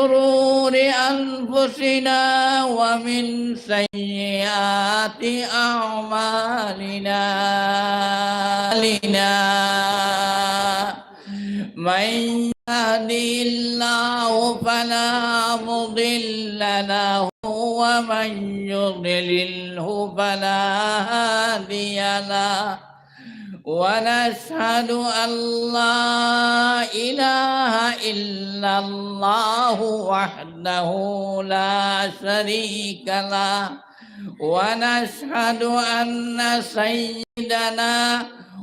شرور أنفسنا ومن سيئات أعمالنا من يهدي الله فلا مضل له ومن يضلله فلا هادي له ونشهد أن لا إله إلا الله وحده لا شريك له ونشهد أن سيدنا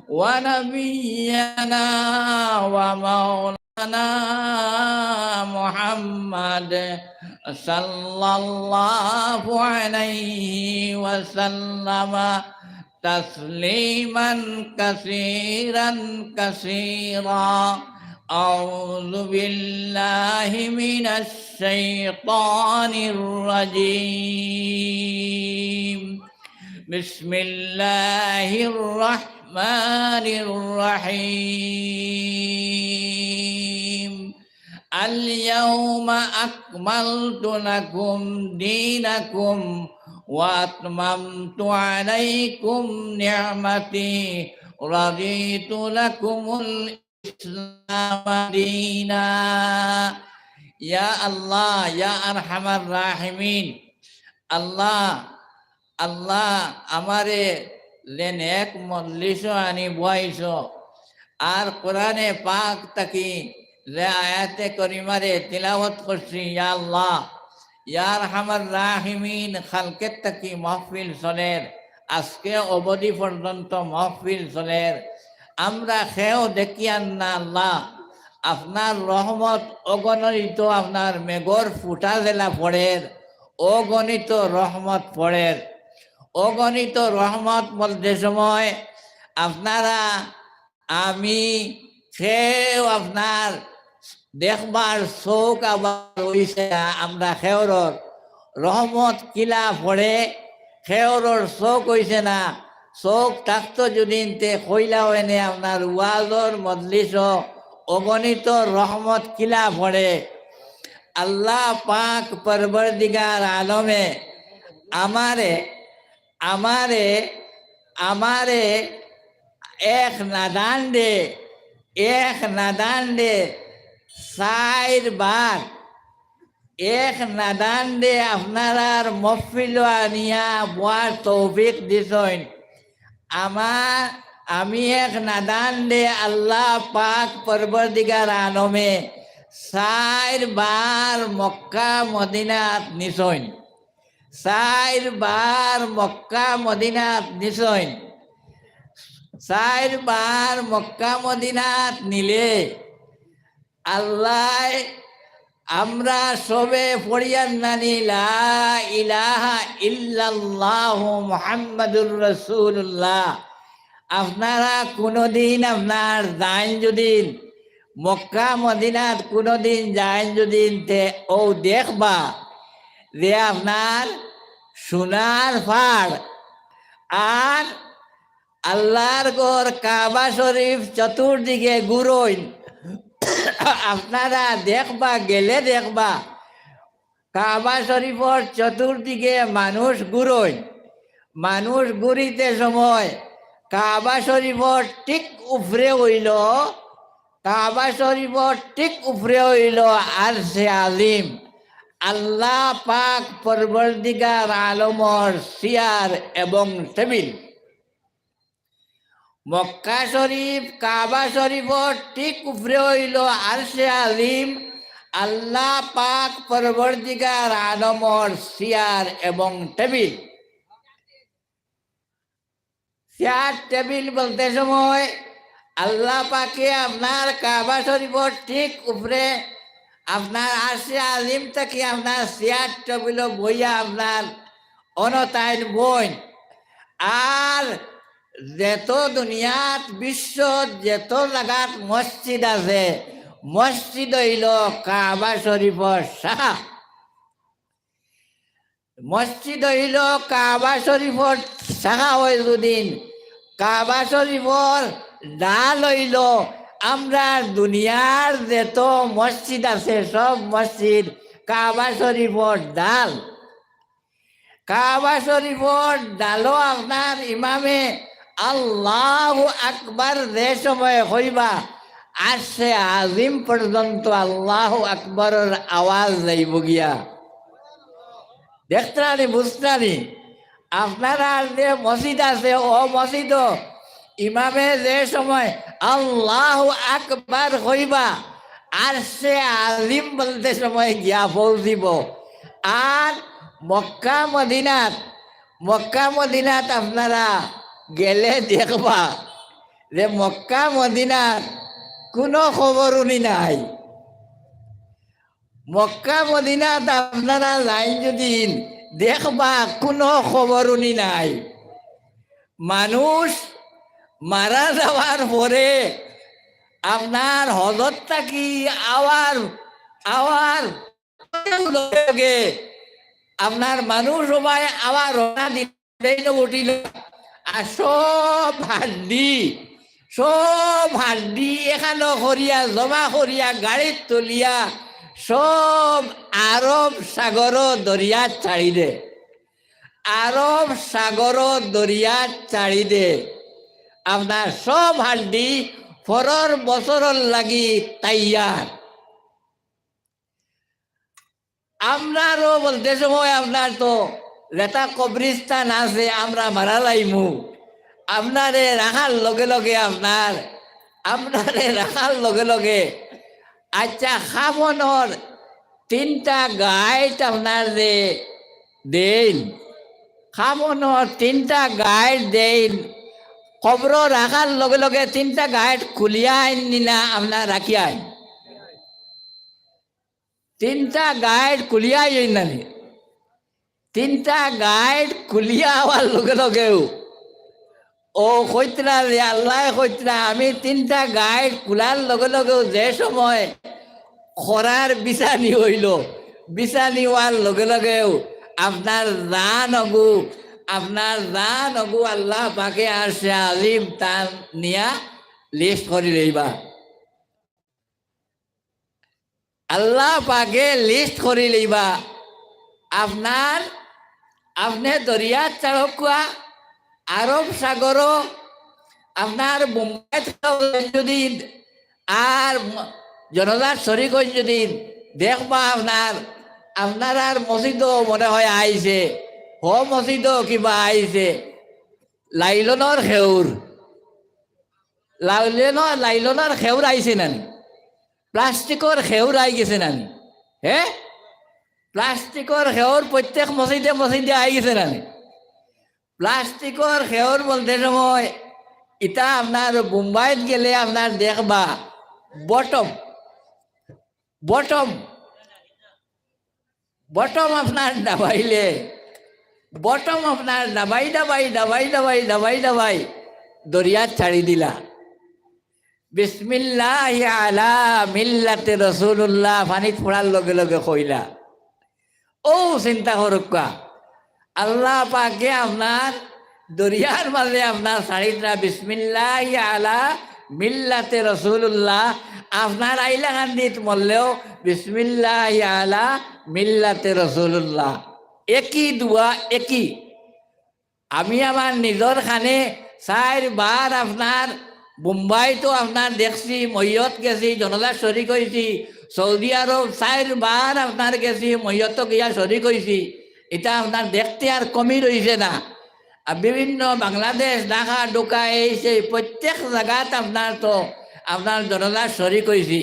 ونبينا ومولانا محمد صلى الله عليه وسلم تسليما كثيرا كثيرا. أعوذ بالله من الشيطان الرجيم. بسم الله الرحمن الرحيم. اليوم أكملت لكم دينكم وأتممت عليكم نعمتي رضيت لكم الإسلام دينا. يا الله يا أرحم الراحمين আল্লাহ আল্লাহ আমারে লেন এক মজলিস আনি বয়স আর কোরআনে পাক তাকি যে আয়াতে করিমারে তিলাওয়াত করছি। ইয়া আল্লাহ ইয়া আরহামার রাহিমিন খালকের তাকি মাহফিল চলের, আজকে অবধি পর্যন্ত মাহফিল চলের। আমরা খেয়েও দেখি না আল্লাহ আপনার রহমত অগণিত, আপনার মেঘর ফুটা জেলা পড়ের, অগণিত রহমত পড়ের। অগণিত রহমত বলতে সময় আপনারা আমি খেয়েও আপনার দেখবার চোখ আবার হইছে। আমরা খেয়রর রহমত কিলা পড়ে, খেয়রর চোখ হইছে না। চোখ থাকতো যদি কইলাও এনে আপনার ওয়াজর মজলিস অগণিত রহমত কিলা পড়ে। আল্লাহ পাক পরবর্দিগার আলমে আমারে আমারে আমারে এক নাদান দে 4 বার এক নাদান দে আপনার মহফিল আনিয়া বোয়ার তৌফিক দিছেন। আমি এক নাদান দে আল্লাহ পাক পরবর্দিগার আলমে 4 বার মক্কা মদিনাত নিছেন। 4 বার মক্কা মদিনাত নিছেন। 4 বার মক্কা মদিনাত নিলে আল্লাহ আমরা সবে পড়িয়ান নানি লা ইলাহা ইল্লাল্লাহু মুহাম্মাদুর রাসূলুল্লাহ। আপনারা কোনোদিন আপনার যাইন যদি মক্কা মদিনাত কোনোদিন যাইন যদি ও দেখবা যে আপনার সোনার পাহাড় আর আল্লাহর ঘর কাবা শরীফ চতুর্দিকে ঘুরোইন। আপনারা দেখবা গেলে দেখবা কাবা শরীফর চতুর্দিকে মানুষ ঘুরোইন। মানুষ ঘুরিতে সময় কাবা শরীফর ঠিক উপরে হইল, কাবা শরীফর ঠিক উপরে হইল আরশে আজিম, আল্লাহ পাক পরবর্দিগার আলমর চেয়ার এবং টেবিল। মক্কা শরীফ কাবা শরীফর ঠিক উপরে হইল আরশে আজিম, আল্লাহ পাক পরবর্দিগার আলমর চেয়ার এবং টেবিল। চেয়ার টেবিল বলতে সময় আল্লাহ পাকে আপনার কাবা শরীফর ঠিক উপরে আপনার আরশে আজিম থেকে আপনার চেয়ার টেবিল বইয়া আপনার অনতাইন বই। আর যেত দুনিয়াত বিশ্ব যেত জায়গাত মসজিদ আছে, মসজিদ হইল কাবা শরীফর শাখা। মসজিদ হইল কাবা শরীফর শাখা হয়। যদিন কাবা শরীফর ডাল হইল আমরা দুনিয়ার যেত মসজিদ আছে সব মসজিদ কাবা শরীফর ডাল, কাবা শরীফর ডালও আপনার ইমামে আল্লাহু আকবার যে সময় হইবা আসছে আজিম পর্যন্ত আল্লাহু আকবরের আওয়াজ যাইব গিয়া। দেখতানি বুঝতানি আপনারা যে মসজিদ আছে ও মসজিদ ইমামে যে সময় আল্লাহু আকবার হইবা আর সে আজিম বলতে সময় গিয়া পৌঁছিব। আর মক্কা মদিনাত আপনারা গেলে দেখবা যে মক্কা মদিনাত কোনো খবরই নাই। মক্কা মদিনাত আপনারা লাইন যদি দেখবা কোনো খবরই নাই। মানুষ মারা যাওয়ার পরে আপনার হজত থাকি আওয়ার লগে আপনার মানুষ সবাই আবার রওনা দিল উঠিল। আর সব হাড্ডি এখানো করিয়া জমা করিয়া গাড়িত তুলিয়া সব আরব সাগর দরিয়াত ছাড়ি দে। আরব সাগর দরিয়াত ছাড়ি দে। আপনার সব হাড্ডি পরের বছরের লাগি তাইয়ার। আপনারও বলতে সময় আপনার তো যেটা কবরিস্তান আছে আমরা মারা লাইমু আপনারে রাখার লগে লগে আপনারে রাখার লগে লগে আচ্ছা খাবনর 3টা গাইড আপনার যে দেন, খাবনর 3টা গাইড দেন। কবর রাখার লগে লগে 3টা গাইড খুলিয়া আইনি না আপনার রাখিয়াই 3টা গাইড খুলিয়া আইনানি। 3টা গাইড খুলিয়া হওয়ার লগে লগেও ও কইতরা যে আল্লাহ কইতরা আমি 3টা গাইড খোলার লগে লগেও যে সময় খরার বিছানি হইল, বিছানি হওয়ার লগে লগেও আপনার জান অগু আল্লাহ পাকে আর সে আলিম তার নিয়া লিস্ট করি রইবা। আল্লাহ পাকে লিস্ট করি লইবা। আপনি দরিয়া চাড়কুয়া আরব সাগর আপনার মুম্বাই যদি আর জনতার শরিক যদি দেখবা আপনার আর মসজিদও মনে হয় আইছে, হ মসজিদও কিবা আইছে লাইলনের খেউর আইছে নানি, প্লাস্টিকর খেউর আই গেছে নানি। প্লাস্টিকর খেউর প্রত্যেক মসজিদে আই গেছে নানি। প্লাস্টিকর খেউর বলতে সময় ইটা আপনার মুম্বাইত গেলে আপনার দেখবা বটম আপনার দাবাইলে আপনার দাবাই দরিয়াত ছাড়ি দিলা। বিসমিল্লাহ আলা মিল্লাতে রসুল্লাহ পানিত পড়ার লগে লগে কইলা। ও চিন্তা করুকা আল্লাহ পাকে আপনার দরিয়ার মাঝে আপনার শাড়িটা বিসমিল্লাহ আলা মিল্লাতে রসুল্লাহ আপনার আইলা কান্দিত মরলেও বিসমিল্লাহ আলা মিল্লাতে রসুল্লাহ একই দুয়া একই। আমি আমার নিজের খানে 4বার আপনার মুম্বাই তো আপনার দেখছি, মৈয়ত গেছি, জনতার শরিক হয়েছি, সৌদি আরব 4বার আপনার গেছি, মৈয়ত গিয়া শরিক হয়েছি। এটা আপনার দেখতে আর কমই রয়েছে না। আর বিভিন্ন বাংলাদেশ ঢাকা ঢোকা এই সেই প্রত্যেক জায়গাত আপনার জনতার শরিক হয়েছি।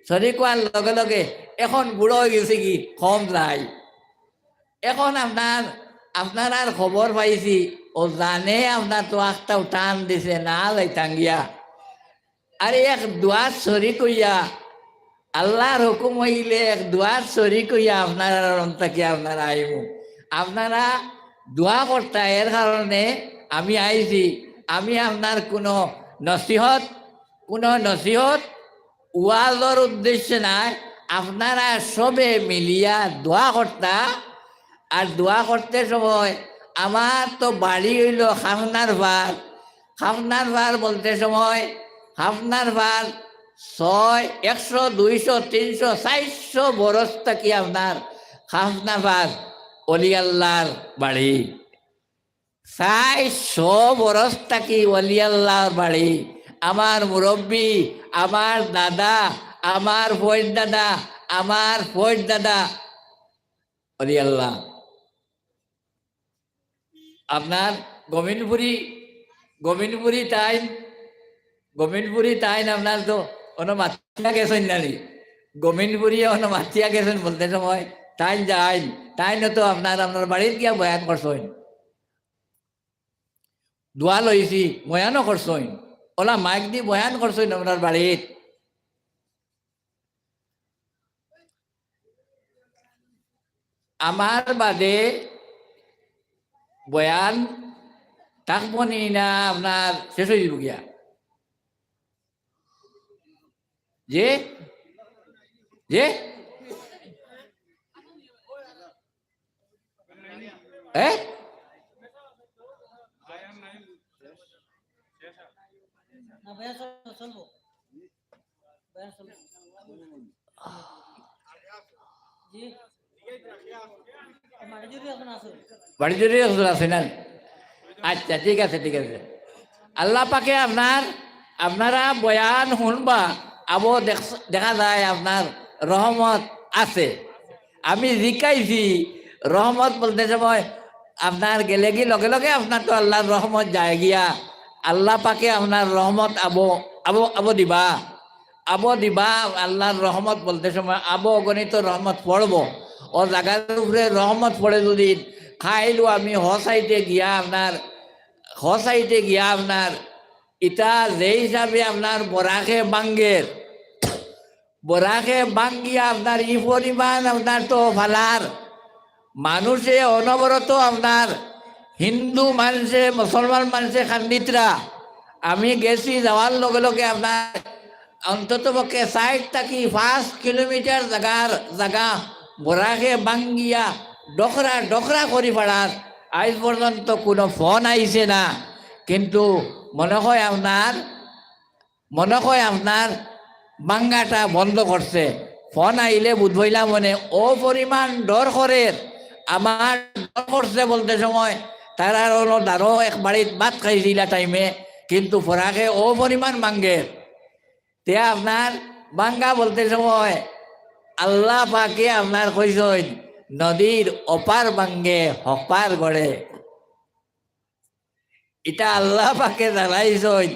শরিক হওয়ার লগে লগে এখন বুড়ো হয়ে গেছে কি কম যায়। এখন আপনার আর খবর পাইছি ও জানে আপনার তো একটাও টান দিছে না যাইতাম গিয়া। আর এক দুয়ার শরিক হইয়া আল্লাহর হুকুম হইলে এক দুয়ার শরিক হইয়া আপনারা অন্তকে আপনারা আইব। আপনারা দোয়া করতা এর কারণে আমি আইছি। আমি আপনার কোনো নসিহত ওয়াজর উদ্দেশ্যে নাই। আপনারা সবে মিলিয়া দোয়া করতা। আর দোয়া করতে সময় আমার তো বাড়ি হইল খাফনার ভার বলতে সময় খাফনার ভার 100, 200, 300, 400 বরস থাকি আপনার খাফনাবাদ অলি আল্লাহর বাড়ি, 400 বরস থাকি অলি আল্লাহর বাড়ি। আমার মুরব্বী, আমার দাদা, আমার ফৈজ দাদা, আমার ফৈজ দাদা অলি আল্লাহ। আপনার গোবিন্দপুরি তাইন আপনার তো অন্য মাতিয়া গেছেন নানি, গোবিন্দপুরি অন্য মাতিয়া গেছেন বলতে সময় তাইন তো আপনার বাড়িতে গিয়া বয়ান করছেন, দোয়া লইছি বয়ানও করছেন, ওলা মাইক দি বয়ান করছেন আপনার বাড়িত। আমার বাদে বয়ান থাকবো নি না আপনার শেষ হয়ে যাব গিয়া? যে যে বাড়ি জুড়ে আছে না? আচ্ছা ঠিক আছে ঠিক আছে। আল্লাহ পাকে আপনারা বয়ান শুনবা, আবো দেখা যায় আপনার রহমত আছে। আমি জিকাইছি রহমত বলতে সময় আপনার গেলে কি লগে লগে আপনার তো আল্লাহর রহমত যায় গিয়া। আল্লাহ পাকে আপনার রহমত আবো দিবা আল্লাহর রহমত বলতে সময় অগণিত রহমত পড়বো। ও জায়গার উপরে রহমত পড়ে যদি খাইলো আমি হসাইতে গিয়া আপনার ইটা যে হিসাবে আপনার বরাকে বাঙ্গিয়া আপনার ই পরিমাণ আপনার তো ফালার মানুষে অনবরত আপনার হিন্দু মানুষে মুসলমান মানুষে খান্দিতরা। আমি গেছি যাওয়ার লগে লগে আপনার অন্তত পক্ষে 60 থেকে 5 কিলোমিটার জায়গা বরাকে বাঙ্গিয়া ডকরা করি পাড়ার আজ পর্যন্ত কোনো ফোন আইছে না। কিন্তু মনে হয় আপনার বাঙ্গাটা বন্ধ করছে। ফোন আইলে বুঝবইলা মনে ও পরিমাণ ডর করে আমার ডর করছে বলতে সময় তারা দারো এক বাড়িত ভাত খাইছিলা টাইমে, কিন্তু ফরাকে ও পরিমাণ বাঙ্গে তে আপনার বাঙ্গা বলতে সময় আল্লাহ পাকে আপনার কইসইন নদীর অপার বাঙ্গে হপার গড়ে। এটা আল্লাহ পাকে জানাইছইন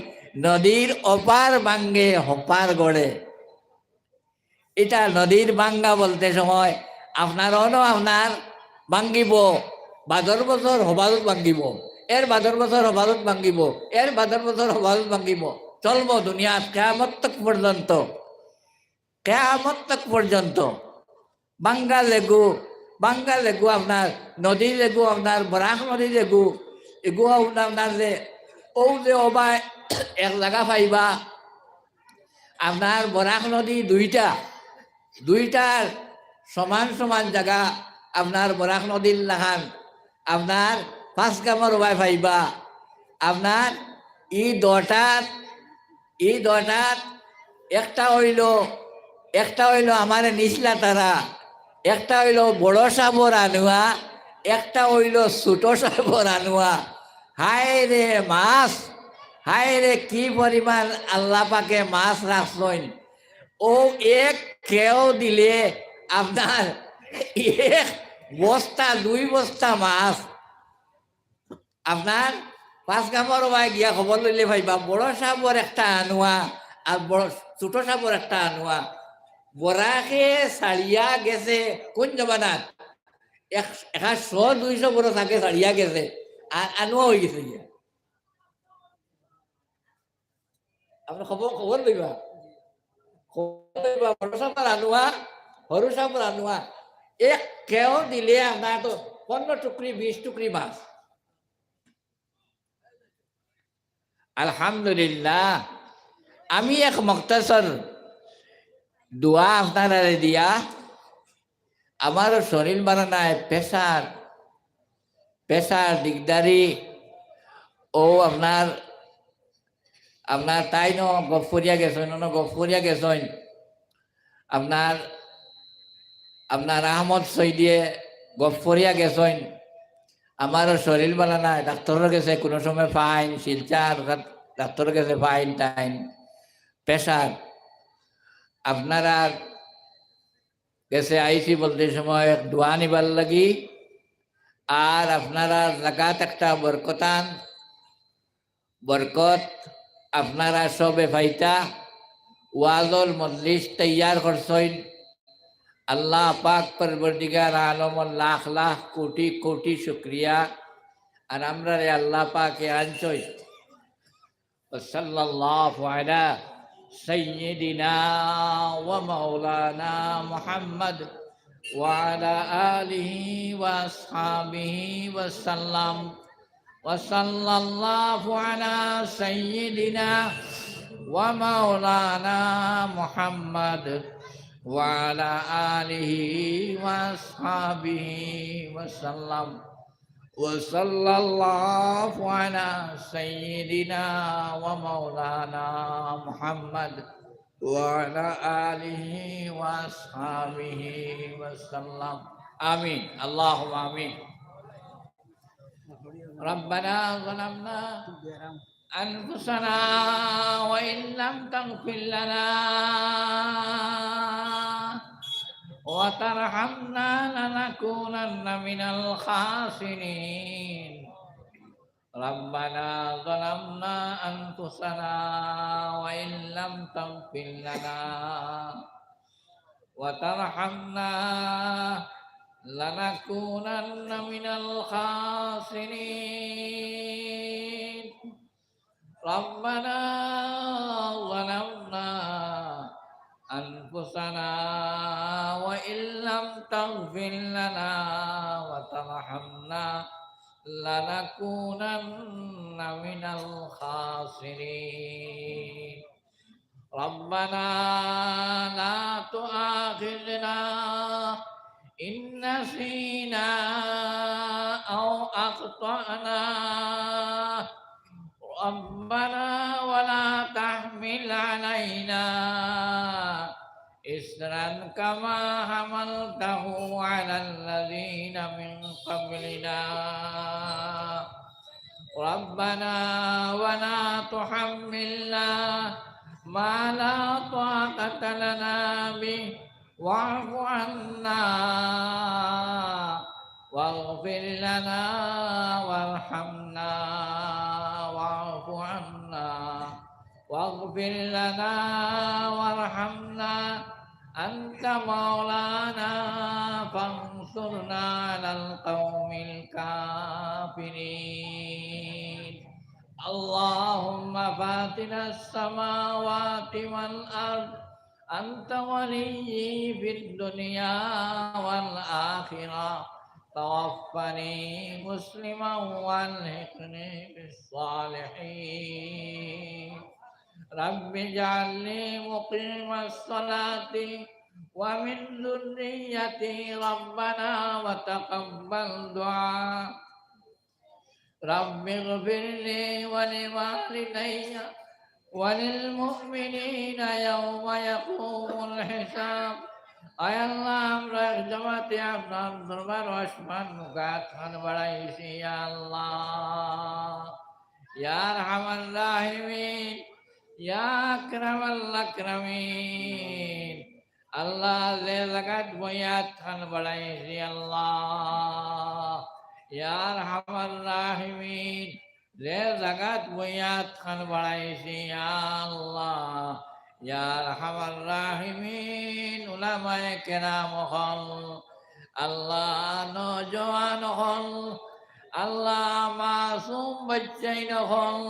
নদীর অপার বাঙ্গে হপার গড়ে। এটা নদীর বাঙ্গা বলতে সময় আপনার ভাঙ্গিব, ভাদর বছর হবাদত ভাঙ্গিব, এর ভাদর বছর হবাদত ভাঙ্গিব, এর ভাদর বছর হবাদত ভাঙ্গিব, চলব দুনিয়া কেয়ামত তক পর্যন্ত বাঙ্গা লেগু আপনার নদী লেগু আপনার বরাক নদী লেগু এগু আপনার যে অবায় এক জায়গা পাইবা আপনার বরাক নদী দুইটার সমান জায়গা আপনার বরাক নদীর লাগান আপনার 5 গ্রামের ওবায় পাইবা। আপনার ই দটাত একটা হইল আমার নিচলা তারা, একটা হইল বড় সাবর আনুয়া, একটা হইল ছোট সাবর আনুয়া। হায় রে কি পরিমাণ আল্লাহ পাকে মাছ রাখছেন। ও এক কেউ দিলে আপনার 1 বস্তা 2 বস্তা মাছ আপনার 5 গ্রামের ওবায় গিয়া খবর লইলে ভাইবা বড় সাবর একটা আনুয়া আর ছোট সাবর একটা আনুয়া। বরাকে ছাড়িয়া গেছে কোন জমানাত 100-200 বরস আগে ছাড়িয়া গেছে আর আনুয়া হয়ে গেছে গিয়া। আপনার খবর লইবা বড় সাবর আনুয়া সরু সাবর আনুয়া এক কেউ দিলে আপনার তো 15 টুকরি 20 টুকরি মাছ। আলহামদুলিল্লাহ। আমি এক মুক্তাসর দোয়া আপনারা দিয়া আমারও শরীর বানানায় পেশার দিকদারি ও আপনার আপনার তাই ন গফরিয়া গেছেন গফরিয়া গেছেন আপনার আপনার আহমদ সৈদিয়ে গফরিয়া গেছেন আমারও শরীর বলা নাই ডাক্তারও গেছে কোনো সময় ফাইন শিলচার ডাক্তারও গেছে ফাইন টাইন প্রেশার আপনারা গেছে আইসি বলতে সময় দোয়া নিবার লাগি আর আপনারা জাগাত একটা বরকতান বরকত আপনারা সবে ফাইতা ওয়াজল মজলিস তৈয়ার করছেন আল্লাহ পাক পরবর্তীগার আলম লাখ লাখ কোটি কোটি শুক্রিয়া আর আমরা রে আল্লাহ পাকে আনছই সাল্লাল্লাহু আলা সাইয়্যিদিনা ওয়া মাওলানা মুহাম্মদ ওয়া আলা আলিহি ওয়া আসহাবিহি ওয়া সাল্লাম ওয়া সাল্লাল্লাহু আলা সাইয়্যিদিনা ওয়া মাওলানা মুহাম্মদ وعلى آله وأصحابه وسلم وصلى الله على سيدنا ومولانا محمد وعلى آله وأصحابه وسلم آمين اللهم آمين ربنا ظلمنا أنفسنا وإن لم تغفر لنا وترحمنا لنكونن من الخاسرين ربنا ظلمنا أنفسنا وإن لم تغفر لنا وترحمنا لنكونن من الخاسرين ربنا ظلمنا أنفسنا وإن لم تغفر لنا وترحمنا لنكونن من الخاسرين ربنا لا تؤاخذنا إن نسينا أو أخطأنا ربنا ولا تحمل علينا إصرا كما حملته على الذين من قبلنا ربنا ولا تحملنا ما لا طاقة لنا به واعف عنا واغفر لنا وارحمنا واعف عنا واغفر لنا وارحمنا أنت مولانا فانصرنا على القوم الكافرين اللهم فاطر السماوات والأرض أنت وليي في الدنيا والآخرة توفني مسلما والحقني بالصالحين رب اجعلني مقيم الصلاة ومن ذريتي ربنا وتقبل دعاء رب اغفر لي ولوالدي وللمؤمنين يوم يقوم الحساب আয় আল্লাহ আমরা জামাতে আপনার দরবার আসমান মুখাত খান বাড়াইছি আল্লাহ ইয়া আরহামার রাহিমিন ইয়া আকরামাল আকরামিন আল্লাহ যে জায়গাত বয়াত খান বাড়াইছি আল্লাহ ইয়া আরহামার রাহিমিন যে জায়গাত বয়াত খান বাড়াইছি আল্লাহ ইয়া আরহামার রাহিমিন উলামায়ে কেরাম হল আল্লাহ নওজওয়ান হল আল্লাহ মাসুম বাচ্চাইন হল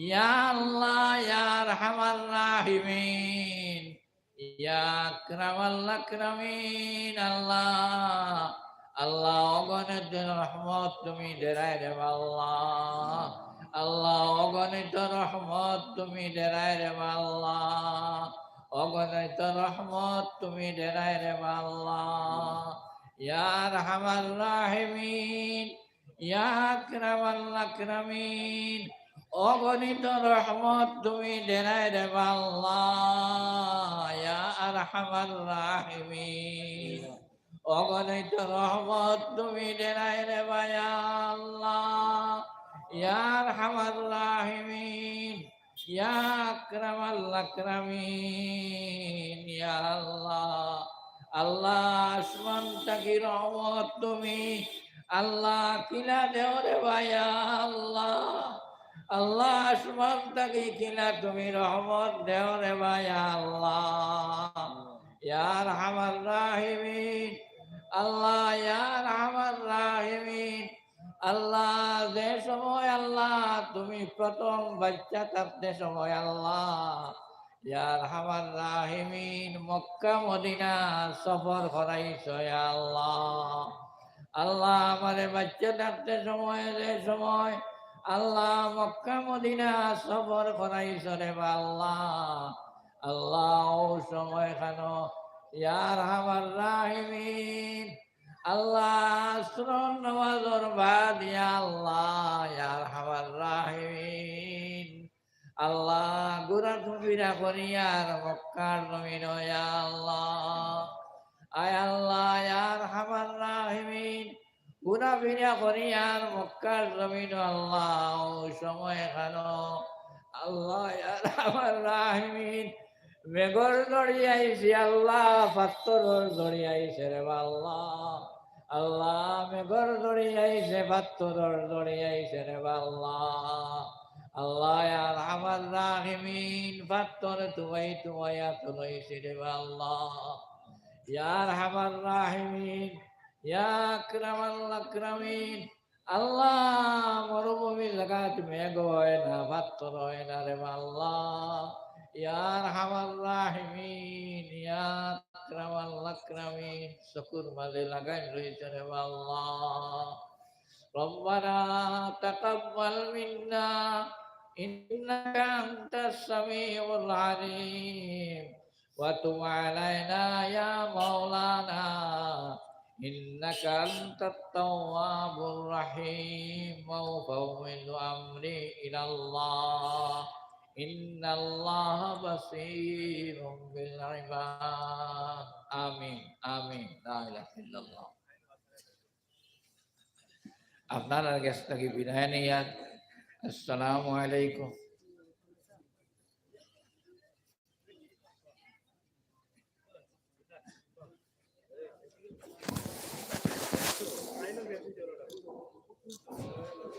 ইয়া আল্লাহ ইয়া আরহামার রাহিমিন ইয়া আকরামাল আকরামিন আল্লাহ আল্লাহ অগণিত রহমত তুমি দেরায় দেব আল্লাহ আল্লাহ অগণিত রহমত তুমি দেরায় রে আল্লাহ অগণিত রহমত তুমি দেরায় রে আল্লাহ ইয়া আরহামার রাহিমিন ইয়া আকরামাল আকরামিন অগণিত রহমত তুমি দেনায় রে আল্লাহ ইয়া আরহামার রাহিমিন অগণিত রহমত তুমি দেনায় রে আল্লাহ ইয়া আরহামার রাহিমিন ইয়া আকরামাল আকরামিন ইয়া আল্লাহ আল্লাহ আসমান তাকি রহমত তুমি আল্লাহ কিলা দেও রে আল্লাহ আল্লাহ আসমান তাকি কিলা তুমি রহমত দেও রে আল্লাহ ইয়া আরহামার রাহিমিন আল্লাহ ইয়া আরহামার রাহিমিন আল্লাহ যে সময় আল্লাহ তুমি প্রথম বাচ্চা থাকতে সময় আল্লাহ ইয়া আরহামার রাহিমিন মক্কা মদিনা সফর করাইছো ইয়া আল্লাহ আল্লাহ আমাদের বাচ্চা থাকতে সময় যে সময় আল্লাহ মক্কা মদিনা সফর করাইছো রে আল্লাহ আল্লাহ ও সময় খানো ইয়া আরহামার রাহিমিন আল্লাহ আসরন নামাজর বাদ ইয়া আল্লাহ ইয়া আরহামার রাহিমিন আল্লাহ গুরা তুমিরা করিয়ার মক্কার জমিন ইয়া আল্লাহ আয় আল্লাহ ইয়া আরহামার রাহিমিন গুরা ফিরা করিয়ার মক্কার জমিন আল্লাহ ও সময় খানো আল্লাহ ইয়া আরহামার রাহিমিন মেঘর দড়িয়াইছি আল্লাহ পাত্তর দড়িয়াইছে রে আল্লাহ আল্লাহ মেঘর দড়িয়াইছে পাত্তর দড়িয়াইছে রে আল্লাহ আল্লাহ আর আমার রাহিমিন পাত্তর তুমাইয়া তুলাইছে রে আল্লাহ ইয়ার আমার রাহিমিন ইয়া আকরামাল আকরামিন আল্লাহ মরুভূমি জায়গাত মেঘ হয় না পাত্তর হয় না রে আল্লাহ ইয়া আরহামার রাহিমিন ইয়া আকরামাল আকরামিন শুকুর মাঝে লাগাই রয়েছে রে আল্লাহ রব্বানা তাকাব্বাল মিন্না ইন্নাকা আনতাস সামিউল আলিম ওয়া তুব আলাইনা ইয়া মাওলানা ইন্নাকা আনতাত তাওয়াবুর রহিম ওয়া ফাওয়াইদু আমরি ইলাল্লাহ إن الله بصير بالعباد آمين آمين لا إله إلا الله আপনারা কাছ থেকে বিদায় নিয়ে আসসালামু আলাইকুম